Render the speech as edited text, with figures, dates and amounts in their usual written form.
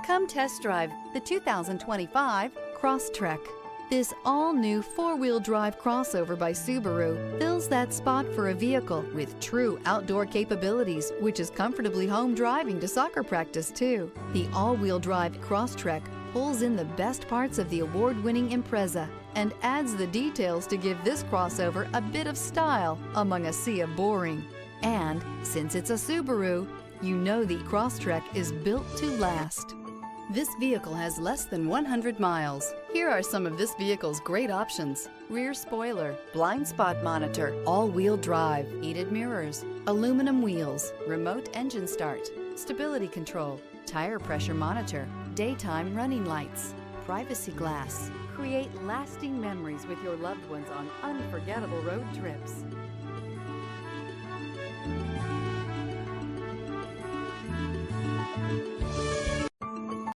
Come test drive the 2025 Crosstrek. This all-new four-wheel drive crossover by Subaru fills that spot for a vehicle with true outdoor capabilities, which is comfortably home driving to soccer practice too. The all-wheel drive Crosstrek pulls in the best parts of the award-winning Impreza and adds the details to give this crossover a bit of style among a sea of boring. And since it's a Subaru, you know the Crosstrek is built to last. This vehicle has less than 100 miles. Here are some of this vehicle's great options: rear spoiler, blind spot monitor, all-wheel drive, heated mirrors, aluminum wheels, remote engine start, stability control, tire pressure monitor, daytime running lights, privacy glass. Create lasting memories with your loved ones on unforgettable road trips.